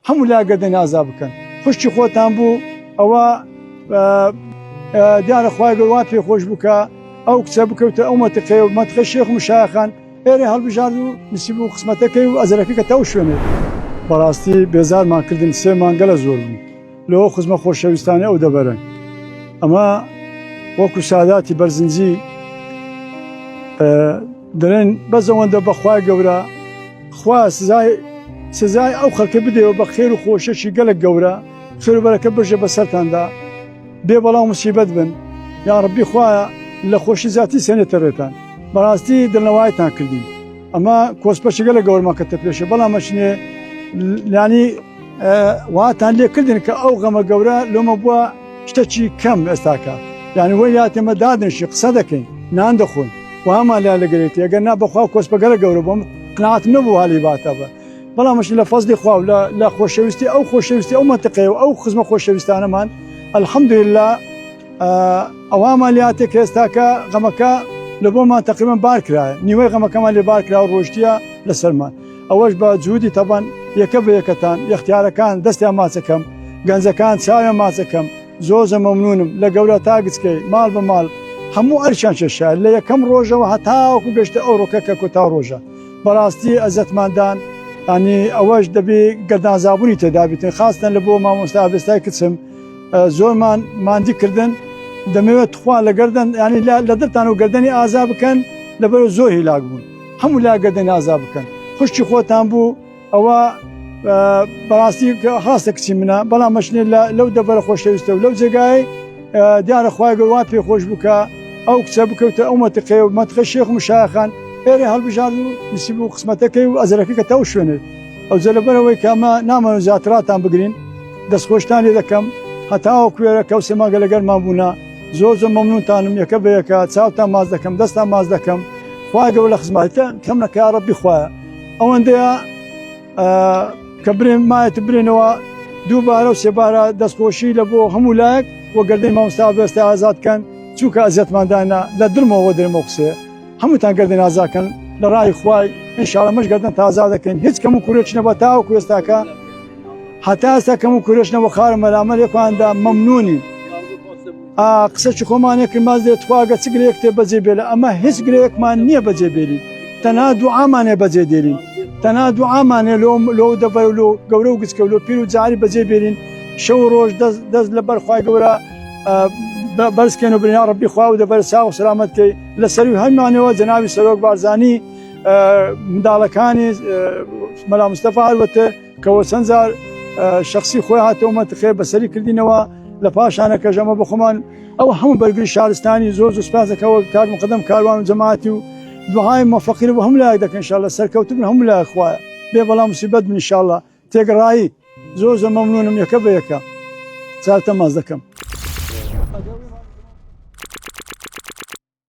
هەموو لا گەردەنی ئازا بکەن خوشتی خۆتان بوو ئەوە دیارە خوای گەورە وا پێخۆش بکە ئەو کچە بکەوتە ئەو مەتقەی و مەتقە شێخ و مشایخان ئێرە هەڵبژارد و نسیب و قسمەتەکەی و ئەزەرەکەی کە تەو شوێنێ بەڕاستی بێزارمان کردن 3 مانگە لە زۆر بوو لەوە خزمە خۆشەویستانە ئەو دەبەرن ئەمە وەکو ساداتی بەرزنجی دەڵێن بەزەوەندە بەخوای گەورە خوا سزای ئەو خەڵکە بدەوە بە خێر و خۆشەشی گەلک گەورە خێر و بەرەکە بژە بەسەرتاندا بێ بەڵام موسیبەت بن یا ڕەبی خوایە لە خۆشی زیاتی سێنێتە ڕێتان بەڕاستی دڵنەوایتان کردین ئەمە کۆسپەشی گەلک گەورەمان کەتە پێشە بەڵام ئەچنێ ینی واتان لێ کردن کە ئەو غەمە گەورە لۆمە بووە شتێکی کەم ئێستاکە یعنی وەی لاتێمە دادنشی قسە دەکەین نان دەخۆین وهمان لا لەگەرێتی ئەگەر نا بەخوا کۆسپە گەلک گەورە بۆم قناعەتم نەبوو هەڵی باتەبە بەڵامش لە فەزلی خوا و لە خۆشەویستی ئەو خۆشەویستی ئەو مەتقەی و ئەو خزمە خۆشەویستانەمان الحەمدولله ئەوامان لاتێک ئێستاکە غەمەکە لە بۆمان تەقریبەن بار کرایە نیوەی غەمەکەمان لێ بار کرا و ڕۆژتیە لەسەرمان ئەوەش بە جوودی تەبەن یەکە بە یەکەتان یەختیارەکان دەستیان ماچەکەم گەنجەکان چاویان ماچەکەم زۆر مەمنونم لە گەورە تا گچکەی ماڵ بە ماڵ هەموو ئەرشان شەشە لە یەکەم ڕۆژەوە هەتاوەکو گەشتە ئەو ڕۆکەکە کۆتا ڕۆژە بەڕاستی ئەزەتماندان ینی ئەوەش دەبێ گەردانزابوونی تێدابێتن خاستن لە بۆ مامۆستا ئابێستای کچم زۆرمان ماندی کردن دەمەوێت خوا لە گەردن ینی لە دڵتان و گەردەنی ئازا بکەن لەبەر زۆر هیلاک بوون هەموو لا گەردەنی ئازا بکەن خوشتی خۆتان بوو ئەوە بەڕاستی هاستە کچی منە بەڵام مەشنێ لەو دەبەرە خۆشەویستە و لەو جێگای دیارە خوای گەورە وا پێخۆش بکە ئەو کچە بکەوتە ئەو مەتقەی و مەتقە شێخ و مشایخان ئێرە هەڵبژارد و نسیب و قسمەتەکەی و ئەزەرەکەی کە تەو شوێنێت ئەو جە لەبەرەوەی کە ئەمە نامەوێت زیاتراتان بگرین دەستخۆشتان لێ دەکەم هەتاوە کوێرە کە سێماگە لەگەرمان بوونا زۆر مەمنونتانم یەکە بە یەکە چاوتان ماز دەکەم دەستان ماز دەکەم خوای گەورە لە خزمەتە کەم نەکە یا ڕەبی خوایە ئەوەندەیە کە برێن مایەت برێنەوە دووبارە و سێبارە دەستخۆشی لە بۆ هەموو لایەک وە گەردەی مامۆستا بێستا ئازادکەن چووکە ئەزیەتماندانە لە دڵمەوە دەرمە قسێ هەمووتان گەردەی ئازاکەن لە ڕای خوای ئینشاڵڵا مەش گەردەن تازا دەکەین هیچ کەم و کوورێک نەبە تاوەکو ئێستاکە هەتا ئێستا کەم و کوورێشنەوە خارە مەلامەلێکواندا مەمنونی قسەی خۆمانێکی ماز دێت خواگە چ گرەیەک تێ بەجێ بێلە ئەمە هیچ گرەیەکمان نییە بەجێ بێرین تەنها دوعامانێ بەجێ دێرین تەنها دوعامانێ لۆ دەبەر و گەورە و گچکە و لۆ پیر و جاری بەجێ بێرین شەو و ڕۆژ دەست لەبەر خوای گەورە بەرزکەن و برنا ڕەبی خوا و دەبەر ساغ و سەلامەتکەی لەسەروی هەمانەوە جەناوی سەرۆک بارزانی منداڵەکانی مەلا مستەفا هەلوەتە کەەوە چەند جار شخصی خۆی هاتەوە مەتقێ بەسەری کردینەوە لە پاشانە کە ژەمە بخۆمان ئەو هەموو بەرگری شارستانی زۆر سوپاس دەکەوە کار مقدم کاروان و جەماعەتی و دوعای موفقی بۆ هەموو لایەک دەکەن ئینشاءالله سەرکەوتن هەموو لایەک خوایە بێ بەڵام موسیبەت بن ئینشاءالله تێگەڕایی زۆر مەمنونم یەکە بە یەکە چاوتە ماز دەکەم.